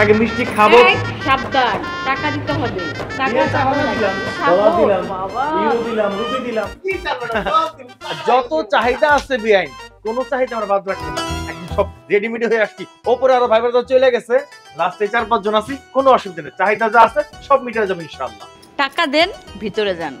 আগে মিষ্টি খাবো। সাবধান, টাকা দিতে হবে। টাকা দিলাম, ইউরো দিলাম, রুপি দিলাম। যত চাহিদা আছে বিআইন, কোন চাহিদা আমরা বাদ রাখবো না। একদম সব রেডিমেড হয়ে আসছি। ওপরে আরো ভাই ব্রাদার চলে গেছে, লাস্টে 4-5 জন আছি, কোনো অসুবিধা নেই। চাহিদা যা আছে সব মিটে যাবে ইনশাআল্লাহ। টাকা দেন, ভিতরে যান।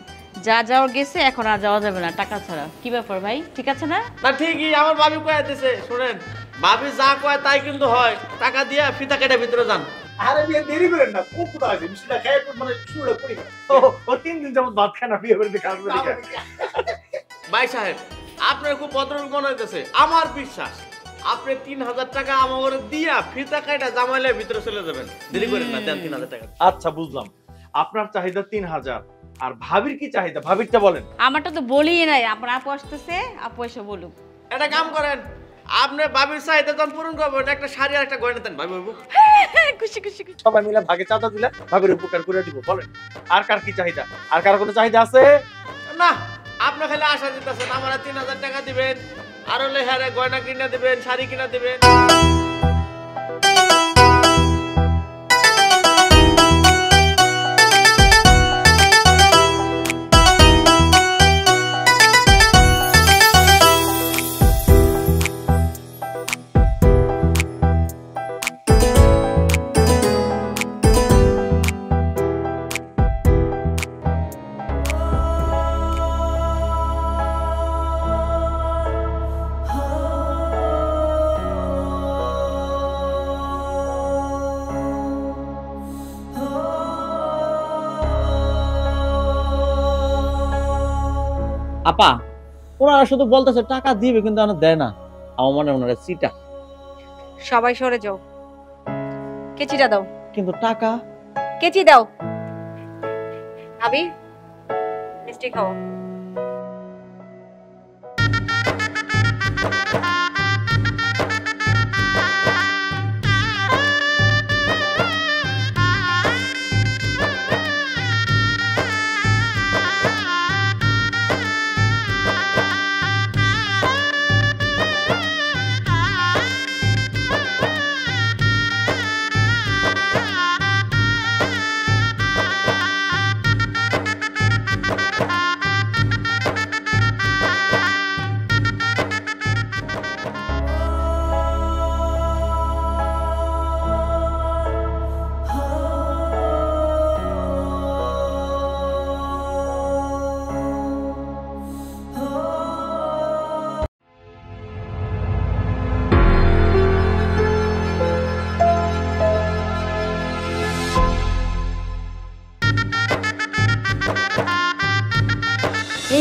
যা যাওয়ার গেছে এখন আর যাওয়া যাবে না টাকা ছাড়া। কি ব্যাপার ভাই, ঠিক আছে না? না ঠিকই, আমার ভাবি কয়ে দিছে। শুনেন, ভাবি যা কয় তাই কিন্তু হয়। টাকা দিয়া ফিতা কেটে ভিতরে যান। আরে বিয়ে দেরি করেন না, খুব ক্ষুধা আছে। মিষ্টিটা খেয়ে মানে শুরুটা করি না। ও 3 দিন যাবত ভাত খায় না, বিয়ে করে দেখে আসবে দেখে। ভাই সাহেব, আপনার খুব ভদ্রলোক মনে হইতেছে। আমার বিশ্বাস আপনি 3000 টাকা আমার দিয়া ফিতা কাটা জামাইলে ভিতরে চলে যাবেন। দেরি করেন না, দেন 3000 টাকা। আচ্ছা বুঝলাম, আপনার চাহিদা 3000, আর ভাবির কি চাহিদা ভাবিরটা বলেন। আমারটা তো বলিই নাই, আপনার আপু আসতেছে, আপু এসে বলুক। একটা কাম করেন, আপনি ভাবির চাহিদা যখন পূরণ করবেন একটা শাড়ি আর একটা গয়না দেন। ভাবি বলবো খুশি খুশি খুশি। সবাই মিলে ভাগে চাঁদা দিলে ভাবির উপকার করে দিব। বলেন আর কার কি চাহিদা? আর কার কোনো চাহিদা আছে? না, আপনি খালি আশা দিতেছেন আমার 3000 টাকা দিবেন, আর হলে হ্যাঁ গয়না কিনা দিবেন, শাড়ি কিনা দিবেন। আপা, ওনারা শুধু বলতেছে টাকা দিবে কিন্তু আমার দেয় না। আমার মনে হয় ওনারা চিটা। সবাই সরে যাও, কেচিটা দাও। কিন্তু টাকা কেচি দাও। ভাবি, মিষ্টি খাও।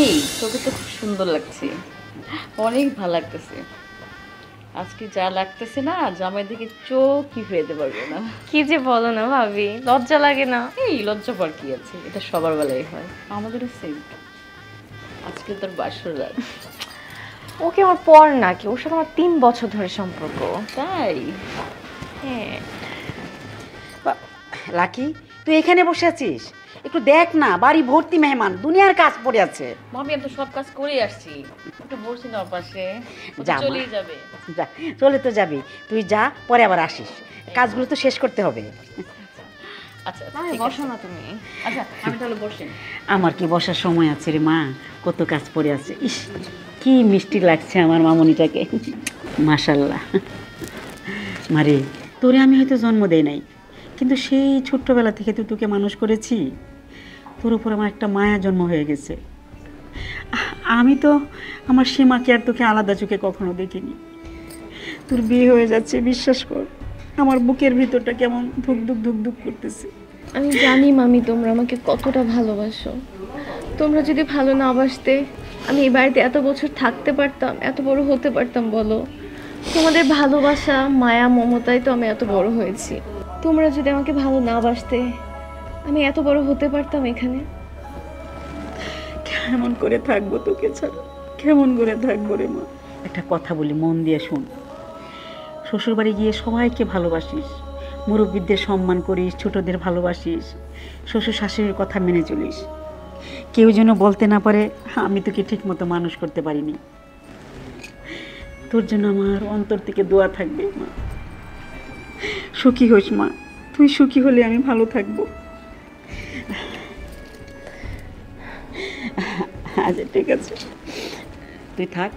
এই তোকে তো খুব সুন্দর লাগছে, অনেক ভালো লাগতেছে। আজকে যা লাগতেছে না, জামাই দিকে চোখই ফেলতে পারবে না। কি যে বলো না ভাবি, লজ্জা লাগে না? এই লজ্জা পার কি আছে, এটা সবার বেলায় হয়, আমাদেরও সেম। আজকে তোর বাসর রাত। ওকে আমার পর নাকি, ওর সাথে আমার 3 বছর ধরে সম্পর্ক। তাই? হ্যাঁ। লাকি, তুই এখানে বসে আছিস? একটু দেখ না, বাড়ি ভর্তি মেহমান, দুনিয়ার কাজ পড়ে আছে। মামি, আমি তো সব কাজ করেই আসছি, একটু বসি না ওর পাশে। যা মা। চলেই যাবে। যা, চলে তো যাবি, তুই যা, পরে আবার আসিস। কাজগুলো তো শেষ করতে হবে। আচ্ছা মামি ঠিক বসো আছে। না তুমি। আচ্ছা আমি তাহলে বসি। আমার কি বসার সময় আছে রে মা, কত কাজ পড়ে আছে। ইস, কি মিষ্টি লাগছে আমার মামনিটাকে, মাশাল্লাহ। মারে, তোরে আমি হয়তো জন্ম দেই নাই, কিন্তু সেই ছোট্টবেলা থেকে তো তোকে মানুষ করেছি। তোর উপর আমার একটা মায়া জন্ম হয়ে গেছে। আমি তো আমার সীমাকে আর তোকে আলাদা চোখে কখনো দেখিনি। তোর বিয়ে হয়ে যাচ্ছে, বিশ্বাস কর, আমার বুকের ভিতরটা কেমন ধুক ধুক ধুক ধুক করতেছে। আমি জানি মামি তোমরা আমাকে কতটা ভালোবাসো। তোমরা যদি ভালো না বাসতে আমি এই বাড়িতে এত বছর থাকতে পারতাম, এত বড় হতে পারতাম বলো? তোমাদের ভালোবাসা, মায়া, মমতায় তো আমি এত বড় হয়েছি। তোমরা যদি আমাকে ভালো না বাসতে আমি এত বড় হতে পারতাম এখানে? কেমন করে থাকবো তোকে ছাড়া, কেমন করে থাকবো রে মা। একটা কথা বলি, মন দিয়ে শোন। শ্বশুরবাড়ি গিয়ে সবাইকে ভালোবাসিস, মুরব্বীদের সম্মান করিস, ছোটদের ভালোবাসিস, শ্বশুর শাশুড়ির কথা মেনে চলিস। কেউ যেন বলতে না পারে আমি তোকে ঠিক মতো মানুষ করতে পারিনি। তোর জন্য আমার অন্তর থেকে দোয়া থাকবে মা। সুখী হোস মা, তুই সুখী হলে আমি ভালো থাকবো। আচ্ছা ঠিক আছে, তুই থাক,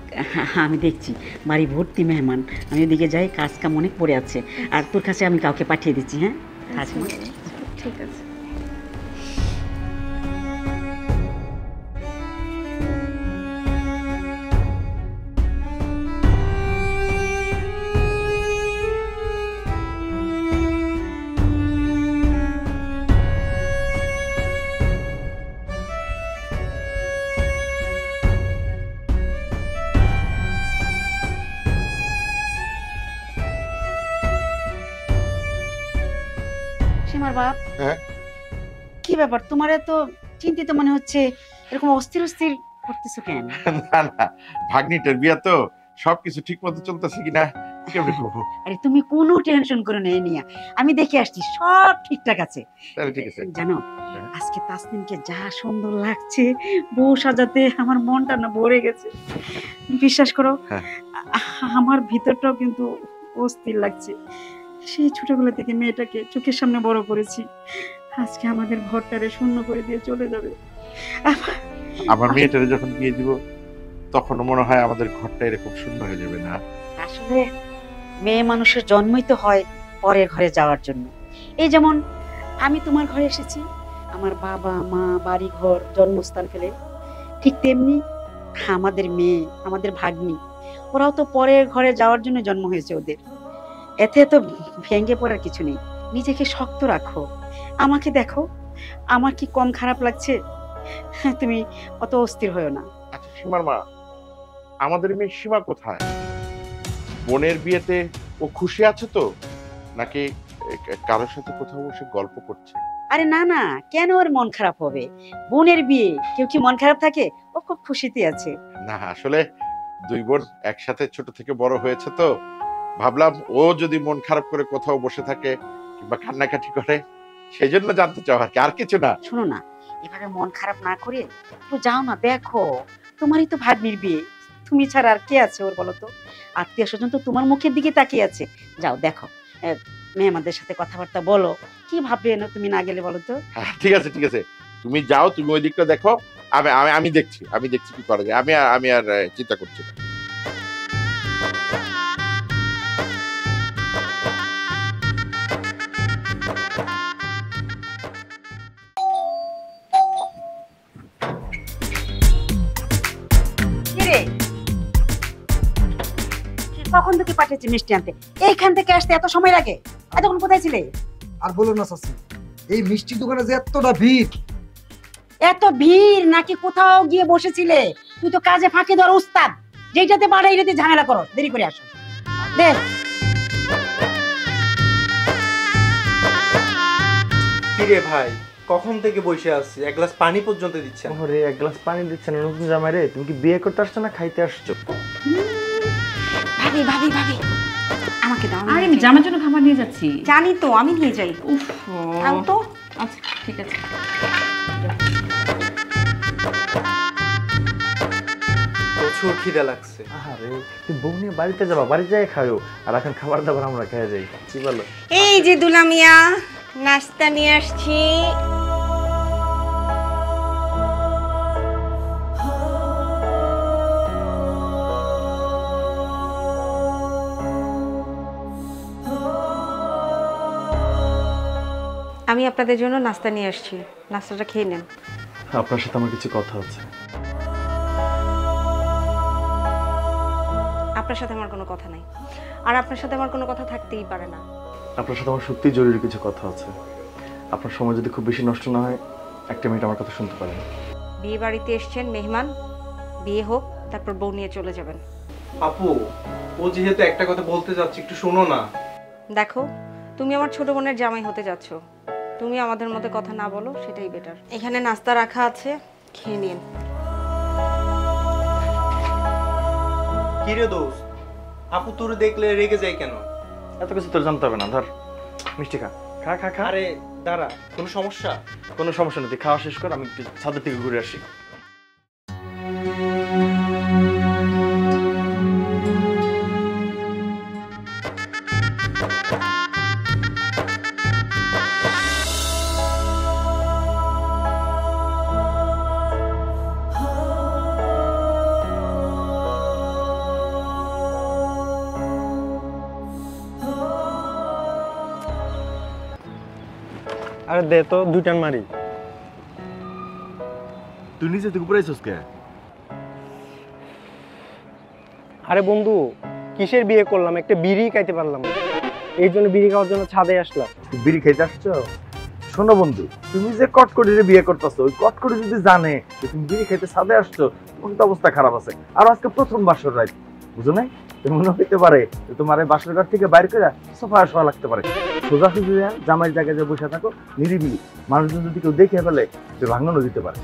আমি দেখছি বাড়ি ভর্তি মেহমান। আমি ওদিকে যাই, কাজ কাম অনেক পড়ে আছে। আর তোর কাছে আমি কাউকে পাঠিয়ে দিচ্ছি। হ্যাঁ আচ্ছা মা। ঠিক আছে। সীমার বাপ, হ্যাঁ? কি ব্যাপার তোমার এত চিন্তিত মনে হচ্ছে? এরকম অস্থির অস্থির করতেছো কেন? না না, ভাগ্নিটার বিয়া তো, সবকিছু ঠিক মতো চলতেছে কিনা কেমনে করবো। আরে তুমি কোনো টেনশন করো না, নিয়া আমি দেখে আসছি সব ঠিকঠাক আছে। তাহলে ঠিক আছে। জানো আজকে তাসনিমকে যা সুন্দর লাগছে বউ সাজাতে, আমার মনটা না ভরে গেছে। বিশ্বাস করো হ্যাঁ। আমার ভিতরটাও কিন্তু অস্থির লাগছে। সেই ছোটবেলা থেকে মেয়েটাকে চোখের সামনে বড় করেছি, আজকে আমাদের ঘরটারে শূন্য করে দিয়ে চলে যাবে। আমার মেয়েটারে যখন বিয়ে দিব তখন মনে হয় আমাদের ঘরটা এরকম শূন্য হয়ে যাবে না। আসলে মেয়ে মানুষের জন্মই তো হয় পরের ঘরে যাওয়ার জন্য। এই যেমন আমি তোমার ঘরে এসেছি, আমার বাবা মা বাড়ি ঘর জন্মস্থান ফেলে, ঠিক তেমনি আমাদের মেয়ে, আমাদের ভাগ্নি, ওরাও তো পরের ঘরে যাওয়ার জন্য জন্ম হয়েছে ওদের। এতে তো ভেঙে পড়ার কিছু নেই, নিজেকে শক্ত রাখো। আমাকে দেখো, আমার কি কম খারাপ লাগছে? তুমি অত অস্থির হয়েও না। আচ্ছা সীমার মা, আমাদের মেয়ে সীমা কোথায়? বোনের বিয়েতে ও খুশি আছে তো, নাকি কারোর সাথে কোথাও বসে গল্প করছে? আরে না না, কেন ওর মন খারাপ হবে? বোনের বিয়ে, কেউ কি মন খারাপ থাকে? ও খুব খুশিতে আছে। না আসলে দুই বোন একসাথে ছোট থেকে বড় হয়েছে তো, ভাবলাম ও যদি মন খারাপ করে কোথাও বসে থাকে কিংবা কান্নাকাটি করে, সেই জন্য জানতে চাও আর কি, আর কিছু না। শোনো না, এভাবে মন খারাপ না করে একটু যাও না, দেখো তোমারই তো ভাগ্নির বিয়ে, তুমি ছাড়া আর কে আছে ওর বলো তো? আত্মীয় স্বজন তো তোমার মুখের দিকে তাকিয়ে আছে। যাও দেখো, মেহমানদের সাথে কথাবার্তা বলো, কি ভাববে না তুমি না গেলে বলো তো? হ্যাঁ, ঠিক আছে ঠিক আছে, তুমি যাও, তুমি ওই দিকটা দেখো, আমি দেখছি কি করা যায়। আমি আর চিন্তা করছি না। কিরে, কখন থেকে পাঠিয়েছি মিষ্টি আনতে? এইখান থেকে আসতে এত সময় লাগে? এতক্ষণ কোথায় ছিলে? আর বলো না চাচি, এই মিষ্টি দোকানে যে এতটা ভিড়। এত ভিড় নাকি কোথাও গিয়ে বসেছিলে? তুই তো কাজে ফাঁকি ধর উস্তাদ, যেটাতে বাড়াইতে ঝামেলা করো, দেরি করে আসো। দে কিরে ভাই, কখন থেকে বসে আছি, এক গ্লাস পানি পর্যন্ত দিচ্ছে না। ওরে এক গ্লাস পানি দিচ্ছে না নতুন জামাই রে? তুমি কি বিয়ে করতে আসছো না খাইতে আসছো? ভাবি ভাবি ভাবি, আমাকে দাও। আরে আমি জামার জন্য খাবার নিয়ে যাচ্ছি। জানি তো, আমি নিয়ে যাই। উফ, খাও তো। আচ্ছা ঠিক আছে। প্রচুর খিদে লাগছে। আরে তুমি বউ নিয়ে বাড়িতে যাবা, বাড়ি যাই খাও, আর এখন খাবার দাবার আমরা খেয়ে যাই, কি বলো? এই যে দুলামিয়া, নাস্তা নিয়ে আসছি। আমি আপনাদের জন্য নাস্তা নিয়ে আসছি, নাস্তাটা খেয়ে নেন। আপনার সাথে আমার কিছু কথা আছে। আপনার সাথে আমার কোনো কথা নাই, আর আপনার সাথে আমার কোনো কথা থাকতেই পারে না। আপনার সাথে আমার সত্যিই জরুরি কিছু কথা আছে। আপনার সময় যদি খুব বেশি নষ্ট না হয়, একটা মিনিট আমার কথা শুনতে পারেন? বিয়ে বাড়িতে এসছেন মেহমান, বিয়ে হোক, তারপর বউ নিয়ে চলে যাবেন। আপু, ও যেহেতু একটা কথা বলতে যাচ্ছে, একটু শোনো না। দেখো, তুমি আমার ছোট বোনের জামাই হতে যাচ্ছ, তুমি আমাদের মধ্যে কথা না বলো, সেটাই বেটার। এখানে নাস্তা রাখা আছে, খেয়ে নিন। কিরে দোস্ত, আপু তোর দেখলে রেগে যায় কেন? এত কিছু তোর জানতে হবে না, ধর মিষ্টি খা খা খা খা। আরে দাঁড়া, কোনো সমস্যা? কোনো সমস্যা নেই, তুই খাওয়া শেষ কর, আমি একটু ছাদের থেকে ঘুরে আসি। আরে দে তো দুইটান মারি। তুই নিচে থেকে উপরে আইছস কে? আরে বন্ধু কিসের বিয়ে করলাম, একটা বিড়ি খাইতে পারলাম না, এই জন্য বিড়ি খাওয়ার জন্য ছাদে আসলাম। তুই বিড়ি খাইতে আসছো? শোনো বন্ধু, তুমি যে কটকটিরে বিয়ে করতেছো, ওই কটকটি যদি জানে যে তুমি বিড়ি খাইতে ছাদে আসছো, তখন তো অবস্থা খারাপ আছে। আর আজকে প্রথম বাসর রাত, বুঝো নাই? মনে হইতে পারে যে তোমার এই বাসর ঘর থেকে বাইরে করে সোফা শোয়া লাগতে পারে। সোজাসুজি জামাই জায়গায় যে বসে থাকো নিরিবিলি, মানুষজন যদি কেউ দেখে ফেলে সে ভাঙনও দিতে পারে।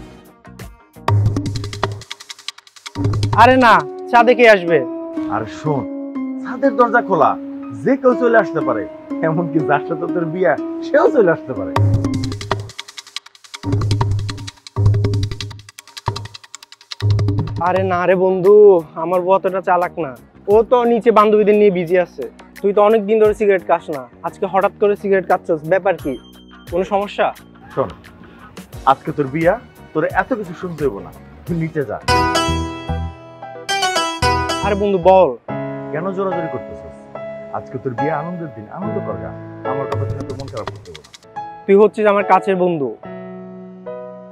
আরে না, ছাদে কে আসবে? আর শোন, ছাদের দরজা খোলা, যে কেউ চলে আসতে পারে, এমনকি যার সাথে তোর বিয়া সেও চলে আসতে পারে। আরে না রে বন্ধু, আমার বউ অতটা চালাক না, ও তো নিচে বান্ধবীদের নিয়ে বিজি আছে। তুই তো অনেক দিন ধরে সিগারেট খাস না, আজকে হঠাৎ করে সিগারেট খাচ্ছস, ব্যাপার কি? কোনো সমস্যা? শোন, আজকে তোর বিয়া, তোর এত কিছু শুনতে হইব না, তুই নিচে যা। আরে বন্ধু বল। কেন জোরাজোরি করতেছিস? আজকে তোর বিয়ে আনন্দের দিন, আনন্দ কর গা। আমার কথা শুনে তোর মন খারাপ করতে হবে না। তুই হচ্ছিস আমার কাছের বন্ধু,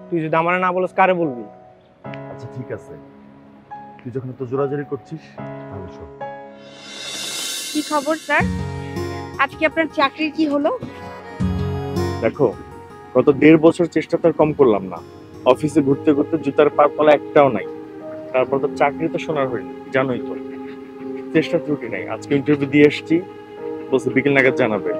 তুই যদি আমার না বলিস কারে বলবি? আচ্ছা ঠিক আছে, তুই যখন তো জোরাজোরি করছিস তাহলে শোন। কি খবর স্যার? আজকে আপনার চাকরির কি হলো? দেখো, গত 1.5 বছর চেষ্টা তো কম করলাম না, অফিসে ঘুরতে ঘুরতে জুতার পাতলা একটাও নাই। তারপর তো চাকরি তো শোনার হয়নি, জানোই তো, চেষ্টা ত্রুটি নাই। আজকে ইন্টারভিউ দিয়ে এসেছি, বলছে বিকেল নাগাদ জানাবে,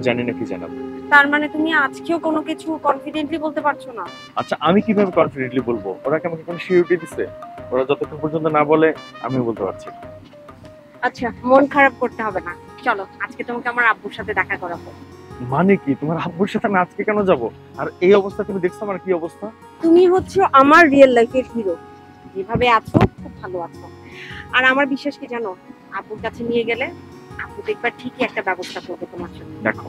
জানি না কি জানাবে। তার মানে তুমি আজকেও কোনো কিছু কনফিডেন্টলি বলতে পারছো না? আচ্ছা আমি কিভাবে কনফিডেন্টলি বলবো? ওরা কি আমাকে কোনো সিউরিটি দিছে? ওরা যতক্ষণ পর্যন্ত না বলে আমি বলতে পারছি না। আচ্ছা মন খারাপ করতে হবে না, চলো আজকে তোমাকে আমার আব্বুর সাথে দেখা করাবো। মানে কি, তোমার আব্বুর সাথে আমি আজকে কেন যাব? আর এই অবস্থা তুমি দেখছো আমার কি অবস্থা? তুমি হচ্ছে আমার রিয়েল লাইফের হিরো, যেভাবে আছো খুব ভালো আছো। আর আমার বিশ্বাস কি জানো, আব্বুর কাছে নিয়ে গেলে আব্বু দেখবা ঠিকই একটা ব্যবস্থা করবে তোমার জন্য। দেখো,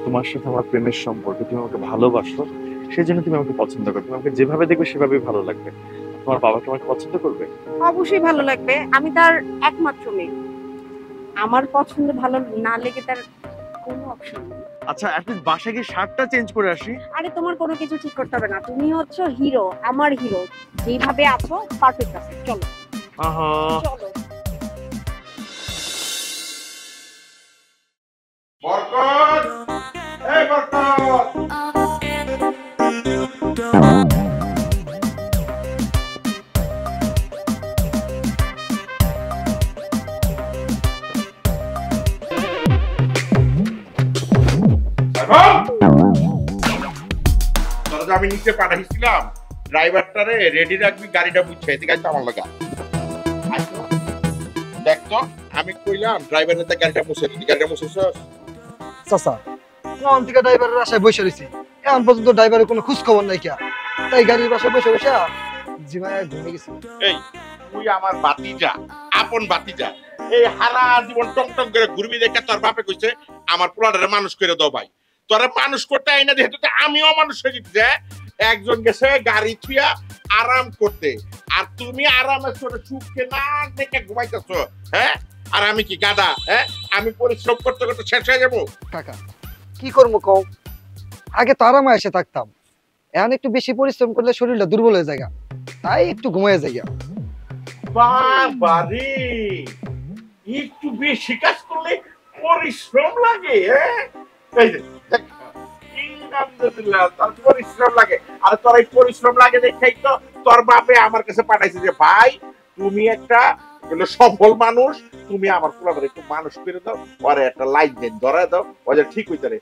তোমার সাথে আমার প্রেমের সম্পর্ক, তুমি আমাকে ভালোবাসো, সেই জন্য তুমি আমাকে পছন্দ করো। তুমি আমাকে যেভাবে দেখবে সেভাবেই ভালো লাগবে। তোমার বাবা কি আমাকে পছন্দ করবে? অবশ্যই ভালো লাগবে, আমি তার একমাত্র মেয়ে। আমার পছন্দ ভালো না লেগে তার কোনো অপশন নেই। আচ্ছা অ্যাটলিস্ট বাসায় গিয়ে শার্টটা চেঞ্জ করে আসি। আরে তোমার কোনো কিছু ঠিক করতে হবে না, তুমি হচ্ছে হিরো, আমার হিরো, যেভাবে আছো পারফেক্ট আছে। চলো আহা, চলো। বরকত, এই বরকত, আমি নিচে পাঠাইছিলাম, ড্রাইভারটারে রেডি রাখবি, গাড়িটা বুঝছে এদিকে আসতে আমার লাগা। দেখ তো, আমি কইলাম ড্রাইভারের গাড়িটা মুছে দিবি, গাড়িটা মুছেছস? চাচা কোন থেকে ড্রাইভারের আশায় বসে রয়েছি, এখন পর্যন্ত ড্রাইভারের কোনো খোঁজ খবর নাই কিয়া, তাই গাড়ির বাসায় বসে বসে জীবনে ঘুমিয়ে গেছি। এই তুই আমার বাতিজা, আপন বাতিজা, এই হারা জীবন টং টং করে ঘুরবি দেখে তোর বাপে কইছে আমার পোলাটারে মানুষ করে দাও ভাই। তোরা মানুষ করতে আইনা যেহেতু আমিও মানুষ হয়ে গেছি। একজন গেছে গাড়ি থুয়া আরাম করতে, আর তুমি আরামে করে সুখে না দেখে ঘুমাইতেছো। হ্যাঁ, আর আমি কি গাদা? হ্যাঁ, আমি পরিশ্রম করতে করতে শেষ হয়ে যাবো। কাকা কি করবো কও, আগে তো আরামে এসে থাকতাম, এখন একটু বেশি পরিশ্রম করলে শরীরটা দুর্বল হয়ে যায়, তাই একটু ঘুমিয়ে যাই। বাবারে, একটু বেশি কাজ করলে পরিশ্রম লাগে? এই যে আলহামদুলিল্লাহ, তোর পরিশ্রম লাগে। আর তোর এই পরিশ্রম লাগে দেখেই তো তোর বাপে আমার কাছে পাঠাইছে যে ভাই তুমি একটা সফল মানুষ, তুমি আমার পোলাপারে একটু মানুষ করে দাও, পরে একটা লাইন দেন ধরায় দাও, ওই ঠিক হইতে রে।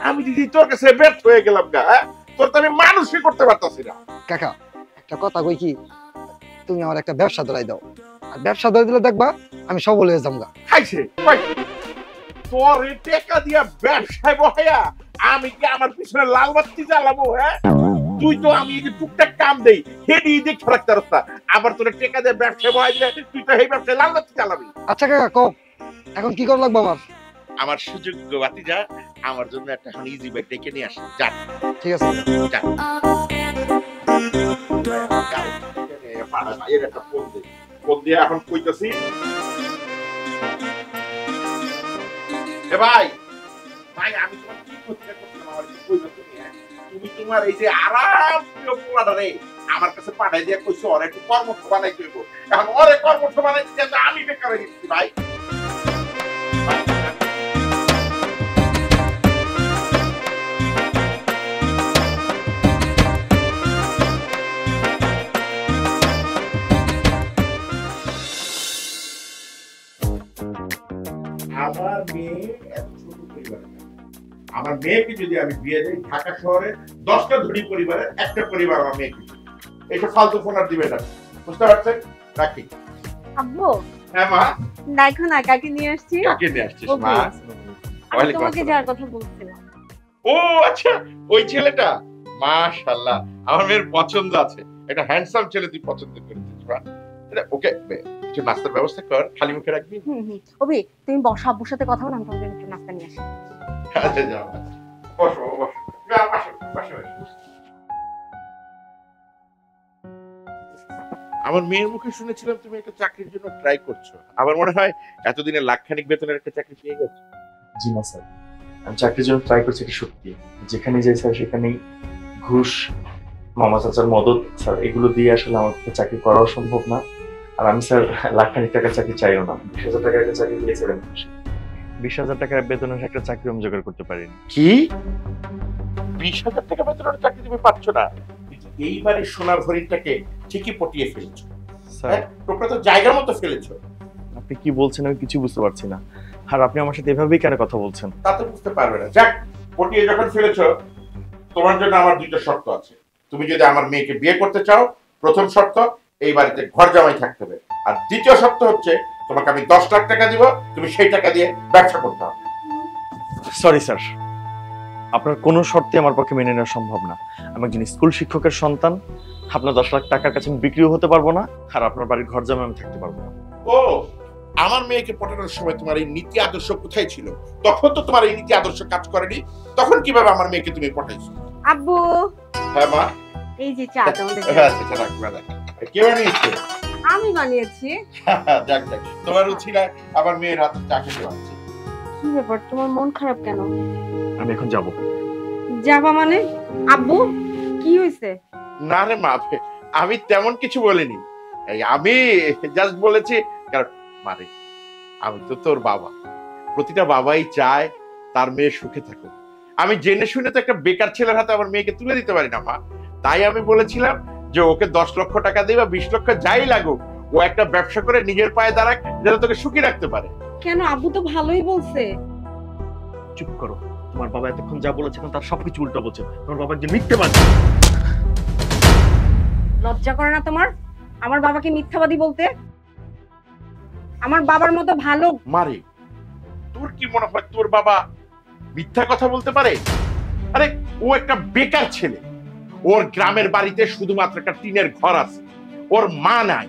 আমি দিদি তোর কাছে ব্যর্থ হয়ে গেলাম গা। তোর তো আমি মানুষই করতে পারতাছি না। কাকা একটা কথা কই কি, তুমি আমার একটা ব্যবসা ধরাই দাও, আর ব্যবসা ধরে দিলে দেখবা আমি সবল হয়ে যাবো। খাইছে তোর টাকা দিয়া ব্যবসায় বহাইয়া আমি কি আমার পিছনে লাল বাতি জ্বালাবো? হ্যাঁ, তুই তো আমি টুকটাক কাম দেই, হেডি দেখে রাখতে রাস্তা, আবার তোর টাকা দিয়ে ব্যবসায় বহাই দিলে তুই তো এই ব্যবসায় লাল বাতি জ্বালাবি। আচ্ছা কাকা কও এখন কি করা লাগবে আমার? আমার সুযোগ্য বাতিজা আমার জন্য একটা এখন ইজি বাইক ডেকে নিয়ে আসি। যা, ঠিক আছে যা। ফোন দিয়ে এখন কইতাছি, এ ভাই ভাই আমি সময় কি করতে করছিলাম আমার কি কইছো তুমি? তুমি তোমার এই যে আরাম প্রিয় পোলাটারে আমার কাছে পাঠাই দিয়ে কইছো ওর একটু কর্মঠ বানাই কইব। এখন ওরে কর্মঠ বানাই দিতে আমি বেকার হয়ে গেছি ভাই। আমার মেয়ে এত ছোট পরিবারে, আমার মেয়েকে যদি আমি বিয়ে দিই ঢাকা শহরে 10টা ধনী পরিবারের একটা পরিবার আমার মেয়েকে, এটা ফালতু ফোন আর দিবে না, বুঝতে পারছেন? রাখি। আব্বু হ্যাঁ মা, দেখো না কাকে নিয়ে আসছি। কাকে নিয়ে আসছিস ওকে। মা? আমি তোমাকে যার কথা বলছিলাম। ও আচ্ছা, ওই ছেলেটা মাশাআল্লাহ আমার মেয়ের পছন্দ আছে, এটা হ্যান্ডসাম ছেলে তুই পছন্দ করেছিস মা। ওকে কিছু নাস্তার ব্যবস্থা কর, খালি মুখে রাখবি। ওবি তুমি বসো, আব্বুর সাথে কথা বললাম, তোমাদের একটু নাস্তা নিয়ে আসি। আচ্ছা যাও, বসো বসো, যা বসো বসো। আমার মেয়ের মুখে শুনেছিলাম তুমি একটা চাকরির জন্য ট্রাই করছো, আমার মনে হয় এতদিনে লাখখানিক বেতনের একটা চাকরি পেয়ে গেছো। জি না স্যার, আমি চাকরির জন্য ট্রাই করছি, এটা সত্যি। যেখানে যাই স্যার সেখানেই ঘুষ, মামা চাচার মদত স্যার, এগুলো দিয়ে আসলে আমার পক্ষে চাকরি করাও সম্ভব না। আর আমি স্যার লাখখানিক টাকার চাকরি চাইও না, 20,000 টাকার একটা চাকরি দিয়েছিলেন, 20,000 টাকার বেতনের একটা চাকরি আমি জোগাড় করতে পারিনি। কি 20,000 টাকা বেতনের চাকরি তুমি পাচ্ছ না? এইবারে সোনার হরিণটাকে ঠিকই পটিয়ে ফেলেছো স্যার। তোমরা তো জায়গার মতো ফেলেছো। আপনি কি বলছেন আমি কিছু বুঝতে পারছি না, আর আপনি আমার সাথে এভাবেই কেন কথা বলছেন? তা তো বুঝতে পারবে না। যাক, পটিয়ে যখন ফেলেছো, তোমার জন্য আমার দুটো শর্ত আছে। তুমি যদি আমার মেয়েকে বিয়ে করতে চাও, প্রথম শর্ত এই বাড়িতে ঘর জামাই থাকতে হবে, আর দ্বিতীয় শর্ত হচ্ছে তোমাকে আমি 10 লাখ টাকা দিব, তুমি সেই টাকা দিয়ে ব্যবসা করতে হবে। সরি স্যার, আপনার কোনো শর্তে আমার পক্ষে মেনে নেওয়া সম্ভব না। আমি একজন স্কুল শিক্ষকের সন্তান, আপনার 10 লাখ টাকার কাছে আমি বিক্রিও হতে পারবো না, আর আপনার বাড়ির ঘর জামাই আমি থাকতে পারবো না। ও, আমার মেয়েকে পটানোর সময় তোমার এই নীতি আদর্শ কোথায় ছিল? তখন তো তোমার এই নীতি আদর্শ কাজ করেনি, তখন কিভাবে আমার মেয়েকে তুমি পটাইছো? আব্বু, হ্যাঁ মা, এই যে চা তোমাদের জন্য। আচ্ছা রাখবা রাখ। কে বানিয়েছে? আমি বানিয়েছি। যাক যাক, তোমার উছিলায় আমার মেয়ের হাতে চা খেতে পারছি। কি ব্যাপার, তোমার মন খারাপ কেন? আমি এখন যাব। যাবা মানে? আব্বু কি হয়েছে? না রে মা, আমি তেমন কিছু বলিনি, এই আমি জাস্ট বলেছি কারণ মানে আমি তো তোর বাবা, প্রতিটা বাবাই চায় তার মেয়ে সুখে থাকুক। আমি জেনে শুনে তো একটা বেকার ছেলের হাতে আমার মেয়েকে তুলে দিতে পারি না মা, তাই আমি বলেছিলাম যে ওকে 10 লক্ষ টাকা দিই বা 20 লক্ষ যাই লাগুক, ও একটা ব্যবসা করে নিজের পায়ে দাঁড়াক, যাতে তোকে সুখী রাখতে পারে। কেন, আব্বু তো ভালোই বলছে। চুপ করো, তোমার বাবা এতক্ষণ যা বলেছেন তার সবকিছু উল্টো বলছে। তোমার বাবা একজন মিথ্যাবাদী। লজ্জা করে না তোমার আমার বাবাকে মিথ্যাবাদী বলতে? আমার বাবার মতো ভালো মারে, তোর কি মনে হয় তোর বাবা মিথ্যা কথা বলতে পারে? আরে ও একটা বেকার ছেলে, ওর গ্রামের বাড়িতে শুধুমাত্র একটা টিনের ঘর আছে, ওর মা নাই,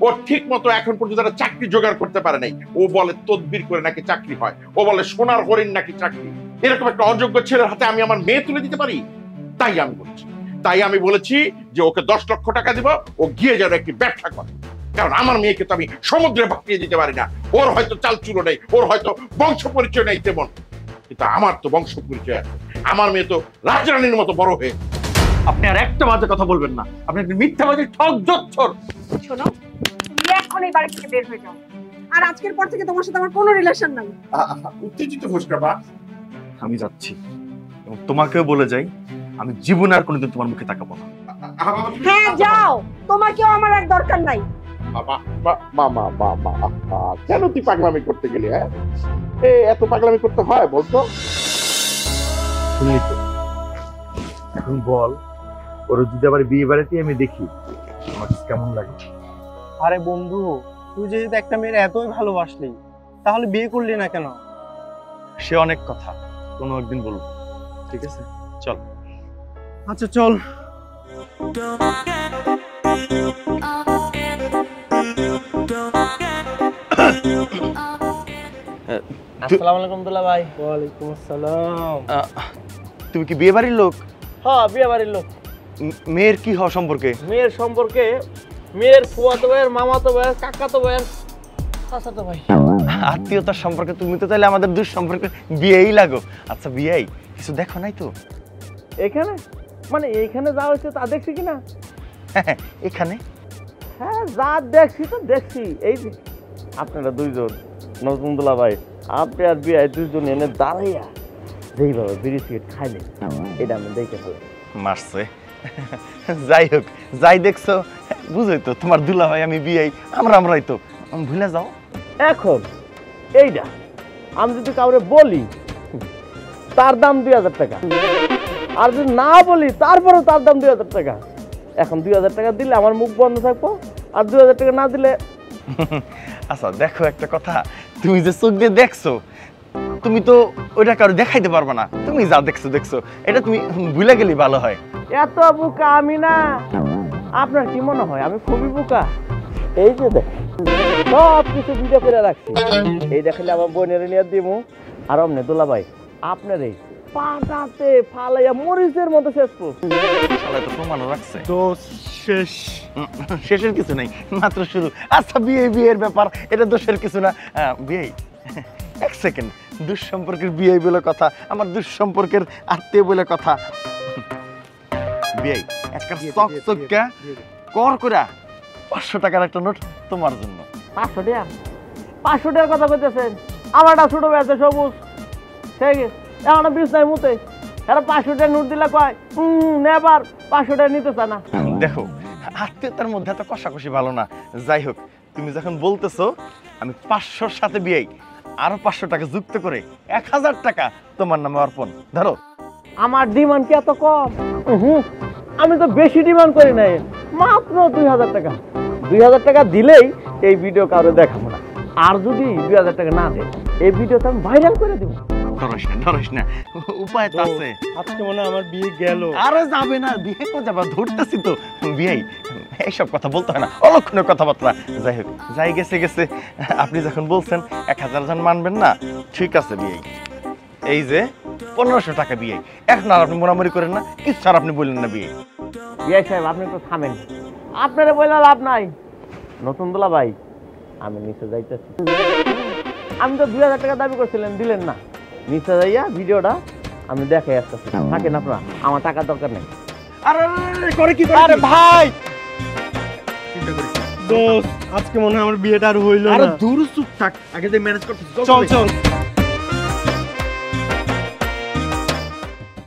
ও ঠিক মতো এখন পর্যন্ত একটা চাকরি জোগাড় করতে পারে নাই। ও বলে তদবির করে নাকি চাকরি হয়, ও বলে সোনার হরিণ নাকি চাকরি। এরকম একটা অযোগ্য ছেলের হাতে আমি আমার মেয়ে তুলে দিতে পারি? তাই আমি বলেছি যে ওকে 10 লক্ষ টাকা দিব, ও গিয়ে যেন একটি ব্যবসা করে, কারণ আমার মেয়েকে তো আমি সমুদ্রে ভাসিয়ে দিতে পারি না। ওর হয়তো চাল চুলো নেই, ওর হয়তো বংশ পরিচয় নেই তেমন, কিন্তু আমার তো বংশ পরিচয় আছে। আমার মেয়ে তো রাজরানীর মতো বড় হয়ে। আপনি আর একটা বাজে কথা বলবেন না, আপনি একজন মিথ্যাবাদী, ঠক জোচ্চোর। শোনো, তুমি এখন এই বাড়ি থেকে বের হয়ে যাও, আর আজকের পর থেকে তোমার সাথে আমার কোনো রিলেশন নাই। উত্তেজিত ফুসকা মা, আমি যাচ্ছি, এবং তোমাকেও বলে যাই আমি জীবনে আর কোনোদিন তোমার মুখে তাকাবো না। হ্যাঁ যাও, তোমাকেও আমার আর দরকার নাই। কেন তুই পাগলামি করতে গেলি? হ্যাঁ, এত পাগলামি করতে হয় বলতো? শুনলি তো, এখন বল, ওর যদি আবার বিয়ে বাড়িতে আমি দেখি আমার কেমন লাগে? আরে বন্ধু, তুই যেহেতু একটা মেয়ের এতই ভালোবাসলি, তাহলে বিয়ে করলি না কেন? সে অনেক কথা, কোনো একদিন বলবো, ঠিক আছে? চল। আচ্ছা চল। আসসালামু আলাইকুম দুলা ভাই। ওয়ালাইকুম আসসালাম। তুমি কি বিয়ে বাড়ির লোক? হ্যাঁ, বিয়ে বাড়ির লোক। মেয়ের কি হওয়া সম্পর্কে? মেয়ের সম্পর্কে মেয়ের ফুয়াতো ভাইয়ের মামাতো ভাইয়ের কাকাতো ভাইয়ের চাচাতো ভাই। আত্মীয়তার সম্পর্কে তুমি তো তাহলে আমাদের দুই সম্পর্কে বিয়েই লাগো। আচ্ছা বিয়ে কিছু দেখো নাই তো? এখানে মানে এইখানে যা হয়েছে তা দেখছি কিনা? এখানে হ্যাঁ যা দেখছি তো দেখছি। এই যে আপনারা দুইজন নতুন দুলা ভাই, আপনি আর বিয়ে দুইজন এনে দাঁড়াইয়া যেইভাবে বিড়ি সিগারেট খাইলেন এটা আমি দেখে ফেলে মারছে। যাই হোক, যাই দেখছো বুঝই তো তোমার দুলা ভাই আমি বিয়াই আমরাই তো ভুলে যাও। এখন এইটা আমি যদি কাউরে বলি তার দাম 2000 টাকা, আর যদি না বলি তারপরেও তার দাম 2000 টাকা। এখন 2000 টাকা দিলে আমার মুখ বন্ধ থাকবো, আর 2000 টাকা না দিলে। আচ্ছা দেখো একটা কথা, তুমি যে চোখ দিয়ে দেখছো তুমি তো ওইটা কারো দেখাইতে পারবে না। তুমি যা দেখছো দেখছো, এটা তুমি ভুলে গেলে ভালো হয়। এত বোকা আমি না। আপনার কি মনে হয় আমি খুবই বোকা? এই যে দেখ সব কিছু ভিডিও করে রাখছি। এই দেখালে আমার বোনের নিয়ে দিব। আর অমনে দুলা ভাই আপনার এই পাটাতে ফালাইয়া মরিচের মতো শেষ করব। শালা তো প্রমাণও রাখছে। তো শেষ শেষের কিছু নাই, মাত্র শুরু। আচ্ছা বিয়ের ব্যাপার, এটা দোষের কিছু না। বিয়ে এক সেকেন্ড, দুঃসম্পর্কের বিয়ে বলে কথা, আমার দুঃসম্পর্কের আত্মীয় বলে কথা। বিয়ে একটা চকচকা কর করে 500 টাকার একটা নোট তোমার জন্য। 500 টাকা? 500 টাকার কথা কইতেছেন? আমারটা ছোট আছে সবুজ, ঠিক আছে এখন বিষ নাই মুতে। এরা 500 টাকা নোট দিলে কয় নেবার 500 টাকা নিতে চায় না। দেখো আত্মীয়তার মধ্যে এত কষাকষি ভালো না। যাই হোক, তুমি যখন বলতেছো আমি 500-র সাথে বিয়ে আরো 500 টাকা যুক্ত করে 1000 টাকা তোমার নামে অর্পণ। ধরো। আমার ডিমান্ড কি এত কম? আমি তো বেশি ডিমান্ড করি নাই, মাত্র 2000 টাকা। 2000 টাকা দিলেই এই ভিডিও কারো দেখাবো না। আর যদি 2000 টাকা না দেয় এই ভিডিও তো আমি ভাইরাল করে দিব। ধরস না, উপায় তো আছে। আজকে মনে হয় আমার বিয়ে গেল। আরে যাবে না, বিয়ে করে যাবা, ধরতেছি তো। বিয়ে এইসব কথা বলতে হয় না, অলক্ষণের কথাবার্তা। যাই হোক, যাই গেছে গেছে। আপনি যখন বলছেন 1000 জন মানবেন না, ঠিক আছে বিয়ে। এই যে 1500 টাকা বিয়ে। এখন আর আপনি মোড়ামুড়ি করেন না, কিছু আর আপনি বললেন না বিয়ে। বিয়ে সাহেব আপনি তো থামেন, আপনারা বললে লাভ নাই। নতুন দুলা ভাই আমি নিচে যাইতেছি। আমি তো 2000 টাকা দাবি করছিলেন, দিলেন না। নিচে যাইয়া ভিডিওটা আমি দেখাই আসতেছি, থাকেন আপনারা, আমার টাকার দরকার নেই। আরে করে কি করে? আরে ভাই দোস্ত আজকে মনে হয় আমার বিয়েটা আর হইল না। আরে দূর চুপ থাক, আগে যে ম্যানেজ করতেছিস। চল চল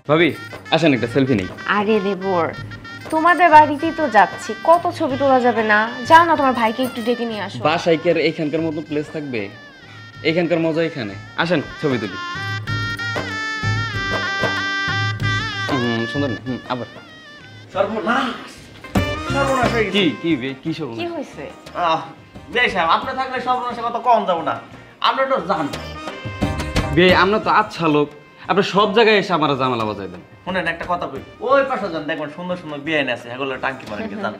ভাবি আসেন একটা সেলফি নেই। আরে দেবর, তোমাদের বাড়িতেই তো যাচ্ছি, কত ছবি তোলা যাবে না? যাও না তোমার ভাইকে একটু ডেকে নিয়ে আসো। বাসায় কি আর এইখানকার মতো প্লেস থাকবে? এইখানকার মজা এখানে। আসেন ছবি তুলি। সুন্দর না? আবার কি কি কি সর্বনাশ? কি হয়েছে? আপনি থাকলে সর্বনাশের কথা কম যাবো না। আমরা তো জান বে, আমরা তো আচ্ছা লোক, আপনি সব জায়গায় এসে আমার জামালা বাজাই দেন। শুনেন একটা কথা কই, ওই পাশে যান, দেখবেন সুন্দর সুন্দর বিয়ে আছে, এগুলো টাঙ্কি মারেন কি জান।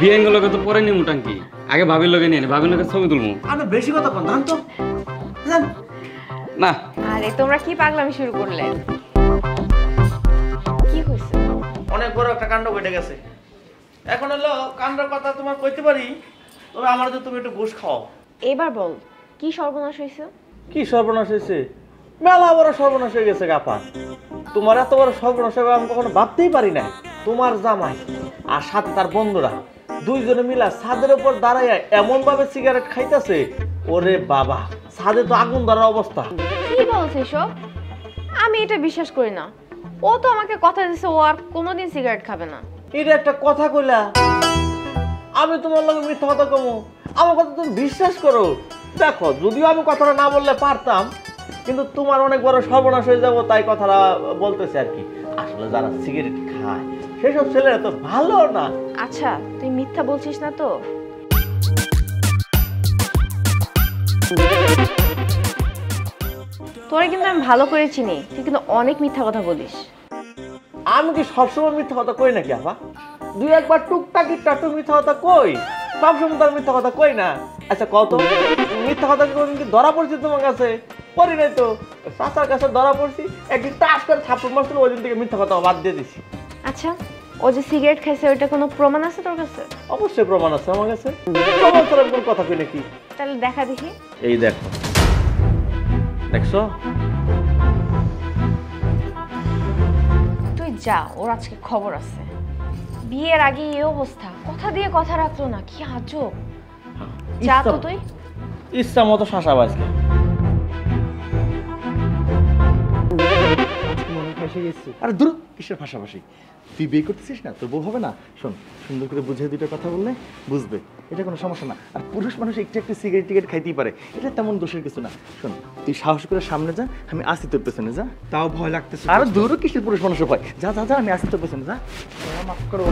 বিয়ে গুলোকে তো পরে নিমু টাঙ্কি, আগে ভাবির লগে নিয়ে ভাবির লগে ছবি তুলবো। আপনি বেশি কথা কন জান তো, জান না। আরে তোমরা কি পাগলামি শুরু করলে? কি হয়েছে? অনেক বড় একটা কাণ্ড ঘটে গেছে। এখন হলো কাণ্ডের কথা তোমার কইতে পারি, তবে আমার তো তুমি একটু ঘুষ খাও। এবার বল, কি সর্বনাশ হয়েছে? কি সর্বনাশ হয়েছে? মেলা বড় সর্বনাশ হয়ে গেছে গাপা। তোমার এত বড় সর্বনাশ হবে আমি কখনো ভাবতেই পারি না। তোমার জামাই আর সাথে তার বন্ধুরা দুইজনে মিলা ছাদের উপর দাঁড়াইয়া এমন ভাবে সিগারেট খাইতেছে, ওরে বাবা, ছাদে তো আগুন ধরার অবস্থা। কি বলছে এসব? আমি এটা বিশ্বাস করি না। ও তো আমাকে কথা দিয়েছে ও আর কোনোদিন সিগারেট খাবে না। এটা একটা কথা কইলা? আমি তোমার লগে মিথ্যা কথা কমো? আমার কথা তুমি বিশ্বাস করো। দেখো, যদিও আমি কথাটা না বললে পারতাম, কিন্তু তোমার অনেক বড় সর্বনাশ হয়ে যাবো তাই কথাটা বলতেছে আর কি। আসলে যারা সিগারেট খায় সেসব ছেলেরা তো ভালো না। আচ্ছা, তুই মিথ্যা বলছিস না তো? তোরে কিন্তু আমি ভালো করে চিনি, তুই কিন্তু অনেক মিথ্যা কথা বলিস। আমি কি সবসময় মিথ্যা কথা কই নাকি আপা? দুই একবার টুকটাকি টাটু মিথ্যা কথা কই, সবসময় তার মিথ্যা কথা কই না। আচ্ছা কত মিথ্যা কথা কি ধরা পড়ছি তোমার কাছে? পড়ি নাই তো, চাচার কাছে ধরা পড়ছি, একদিন টাস করে থাপ্পড় মারছিল, ওই দিন থেকে মিথ্যা কথা বাদ দিয়ে দিছি। আচ্ছা, ও যে সিগারেট খাইছে ওইটা কোনো প্রমাণ আছে তোর কাছে? অবশ্যই প্রমাণ আছে আমার কাছে। প্রমাণ ছাড়া কোনো কথা কই নাকি? তাহলে দেখা দেখি। এই দেখো। দেখছো? তুই যা, ওর আজকে খবর আছে। বিয়ের আগে এই অবস্থা, কথা দিয়ে কথা রাখলো না, কি আজব। যা তো তুই। ইচ্ছা মতো শাসা বাজকে। আরে দূর, কিসের পাশাপাশি? তুই বিয়ে করতেছিস না, তোর বউ হবে না? শোন, সুন্দর করে বুঝিয়ে দুটো কথা বললে বুঝবে, এটা কোনো সমস্যা না। আর পুরুষ মানুষ একটু একটু সিগারেট টিকেট খাইতেই পারে, এটা তেমন দোষের কিছু না। শোন, তুই সাহস করে সামনে যা, আমি আসি তোর পেছনে, যা। তাও ভয় লাগতেছে। আর দূর, কিসের পুরুষ মানুষের ভয়? যা যা যা, আমি আসি তোর পেছনে, যা। মাফ করো।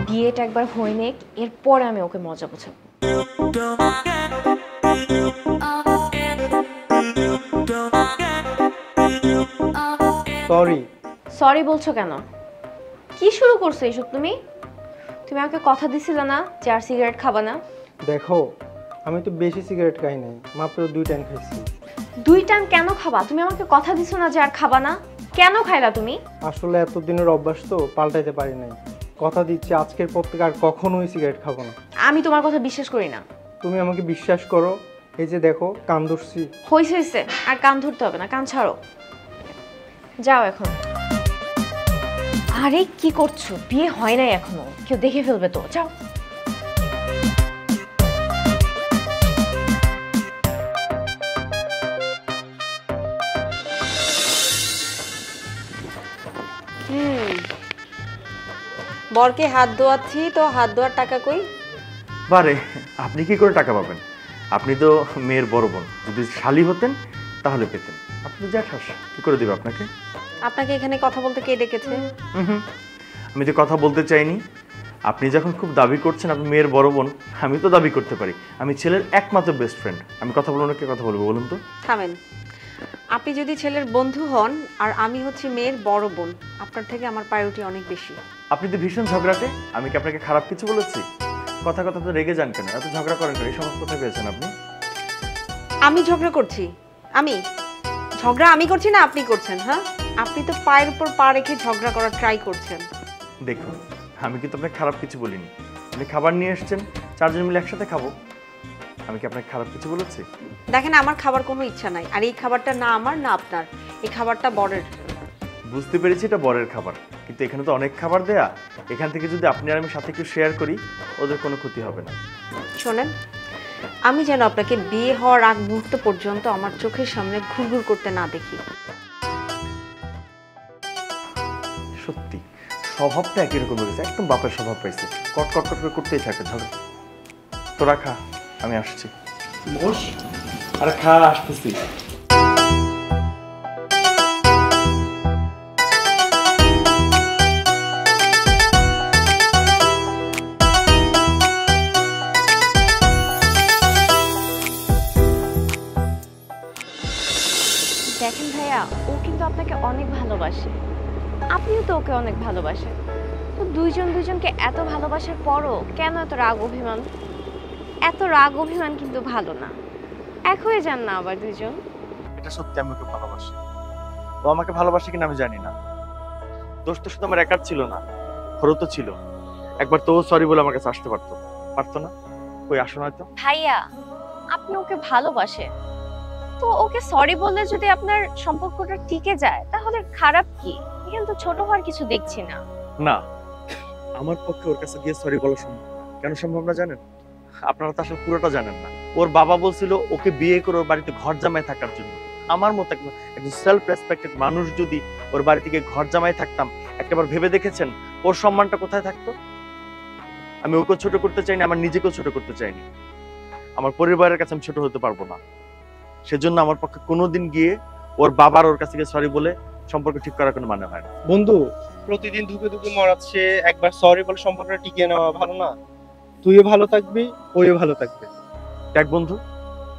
বিয়েটা একবার হয়ে নেক, এরপরে আমি ওকে মজা বোঝাবো। সরি। সরি বলছো কেন? কি শুরু করছো এইসব তুমি? তুমি আমাকে কথা দিছিলে না যে আর সিগারেট খাবা না? দেখো, আমি তো বেশি সিগারেট খাই নাই, মাত্র 2 টাইম খাইছি। 2 টাইম কেন খাবা? তুমি আমাকে কথা দিছো না যে আর খাবা না, কেন খাইলা তুমি? আসলে এতদিনের অভ্যাস তো পাল্টাইতে পারি নাই। কথা দিচ্ছি আজকের পর থেকে আর কখনোই সিগারেট খাবো না। আমি তোমার কথা বিশ্বাস করি না। তুমি আমাকে বিশ্বাস করো, এই যে দেখো কান ধরছি। হইছে, আর কান ধরতে হবে না, কান ছাড়ো, যাও এখন। আরে কি করছো? বিয়ে হয় নাই এখনো, কেউ দেখে ফেলবে তো, যাও। বরকে হাত ধোয়াচ্ছি, তো হাত ধোয়ার টাকা কই? বারে, আপনি কি করে টাকা পাবেন? আপনি তো মেয়ের বড় বোন, যদি শালি হতেন তাহলে পেতেন। আপনি জ্যাঠাস, কি করে দেবে আপনাকে? আপনাকে এখানে কথা বলতে কে ডেকেছে? আমি তো কথা বলতে চাইনি। আপনি যখন খুব দাবি করছেন আপনি মেয়ের বড় বোন, আমি তো দাবি করতে পারি আমি ছেলের একমাত্র বেস্ট ফ্রেন্ড। আমি কথা বলবো না, কে কথা বলবো বলুন তো? থামেন। আপনি যদি ছেলের বন্ধু হন আর আমি হচ্ছে মেয়ের বড় বোন, আপনার থেকে আমার প্রায়োরিটি অনেক বেশি। আপনি তো ভীষণ ঝগড়াটে। আমি কি আপনাকে খারাপ কিছু বলেছি? কথা কথা তো রেগে যান কেন? এত ঝগড়া করেন কেন? এই সমস্ত কোথায় পেয়েছেন আপনি? আমি ঝগড়া করছি? আমি ঝগড়া আমি করছি না আপনি করছেন? হ্যাঁ, আপনি তো পায়ের উপর পা রেখে ঝগড়া করার ট্রাই করছেন। দেখুন, আমি কিন্তু আপনাকে খারাপ কিছু বলিনি। আপনি খাবার নিয়ে এসেছেন, 4 জন মিলে একসাথে খাবো। আমি কি আপনাকে খারাপ কিছু বলেছি? দেখেন, আমার খাবার কোনো ইচ্ছা নাই, আর এই খাবারটা না আমার না আপনার, এই খাবারটা বরের। বুঝতে পেরেছি এটা বরের খাবার, কিন্তু এখানে তো অনেক খাবার দেয়া। এখান থেকে যদি আপনি আর আমি সাথে একটু শেয়ার করি, ওদের কোনো ক্ষতি হবে না। শোনেন, আমি যেন আপনাকে বিয়ে হওয়ার আগ মুহূর্ত পর্যন্ত আমার চোখের সামনে ঘুরঘুর করতে না দেখি। সত্যি স্বভাবটা একই রকম হয়ে গেছে, একদম বাপের স্বভাব পাইছে। কট কট কট করে করতেই থাকে ঝগড়া। তোরা খা, আমি আসছি। বস। আরে খা, আসতেছি। দেখেন ভাইয়া, ও কিন্তু আপনাকে অনেক ভালোবাসে, আপনিও তো ওকে অনেক ভালোবাসেন। তো দুইজনকে এত ভালোবাসার পরও কেন এত রাগ অভিমান? এত রাগ অভিমান কিন্তু ভালো না। এক হয়ে যান না আবার দুইজন। এটা সত্যি, আমি ওকে ভালোবাসি। ও আমাকে ভালোবাসে কিনা আমি জানি না। দোষ তো শুধু আমার একার ছিল না, ওরও তো ছিল। একবার তো সরি বলে আমার কাছে আসতে পারতো না? কই আসো না তো। ভাইয়া, আপনি ওকে ভালোবাসেন, তো ওকে সরি বললে যদি আপনার সম্পর্কটা টিকে যায় তাহলে খারাপ কি? এখানে তো ছোট হওয়ার কিছু দেখছি না। না, আমার পক্ষে ওর কাছে গিয়ে সরি বলা সম্ভব। কেন সম্ভব না জানেন? আপনারা তো আসলে পুরোটা জানেন না। ওর বাবা বলছিল ওকে বিয়ে করে ওর বাড়িতে ঘর জামাই থাকার জন্য। আমার মতো একজন সেলফ রেসপেক্টেড মানুষ যদি ওর বাড়ি থেকে ঘর জামাই থাকতাম, একবার ভেবে দেখেছেন ওর সম্মানটা কোথায় থাকতো? আমি ওকে ছোট করতে চাইনি, আমার নিজেকেও ছোট করতে চাইনি। আমার পরিবারের কাছে আমি ছোট হতে পারবো না। সেজন্য আমার পক্ষে কোনোদিন গিয়ে ওর বাবার ওর কাছ থেকে সরি বলে সম্পর্ক ঠিক করার কোনো মানে হয় না। বন্ধু, প্রতিদিন ধুকে ধুকে মরাচ্ছে, একবার সরি বলে সম্পর্কটা টিকিয়ে নেওয়া ভালো না? তুইও ভালো থাকবি, ওইও ভালো থাকবে। দেখ বন্ধু,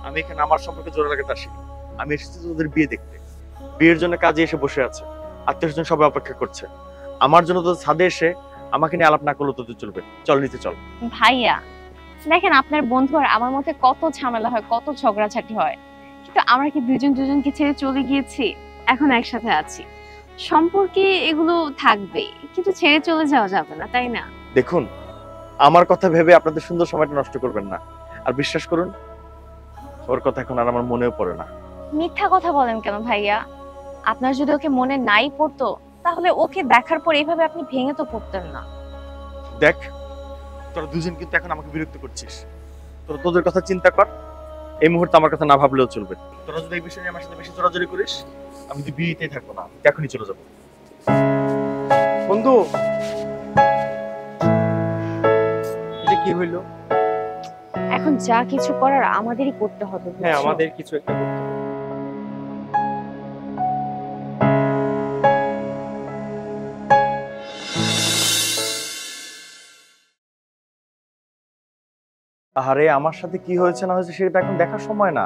আমি এখানে আমার সম্পর্কে জোড়া লাগাতে আসিনি। আমি এসেছি তোদের বিয়ে দেখতে। বিয়ের জন্য কাজে এসে বসে আছে, আত্মীয়স্বজন সবাই অপেক্ষা করছে। আমার জন্য তোদের ছাদে এসে আমাকে নিয়ে আলাপ না করলে তোদের চলবে। চল নিচে চল। ভাইয়া দেখেন, আপনার বন্ধু আর আমার মধ্যে কত ঝামেলা হয়, কত ঝগড়াঝাটি হয়, কিন্তু আমরা কি দুজনকে ছেড়ে চলে গিয়েছি? এখন একসাথে আছি, সম্পর্কে এগুলো থাকবে, কিন্তু ছেড়ে চলে যাওয়া যাবে না, তাই না? দেখুন, আমার কথা ভেবে আপনাদের সুন্দর সময়টা নষ্ট করবেন না। আর বিশ্বাস করুন, ওর কথা এখন আর আমার মনেও পড়ে না। মিথ্যা কথা বলেন কেন ভাইয়া? আপনার যদি ওকে মনে নাই পড়তো তাহলে ওকে দেখার পর এইভাবে আপনি ভেঙে তো পড়তেন না। দেখ, তোরা দুজন কিন্তু এখন আমাকে বিরক্ত করছিস। তোরা তোদের কথা চিন্তা কর, এই মুহূর্তে আমার কথা না ভাবলেও চলবে। তোরা যদি এই বিষয়ে আমার সাথে বেশি জোরাজোরি করিস, আমি কিন্তু বিয়েতেই থাকবো না, এখনই চলে যাবো। বন্ধু, এটা কি হইলো? এখন যা কিছু করার আমাদেরই করতে হবে। হ্যাঁ, আমাদের কিছু একটা করতে হবে। আরে আমার সাথে কি হয়েছে না হয়েছে সেটা এখন দেখার সময় না।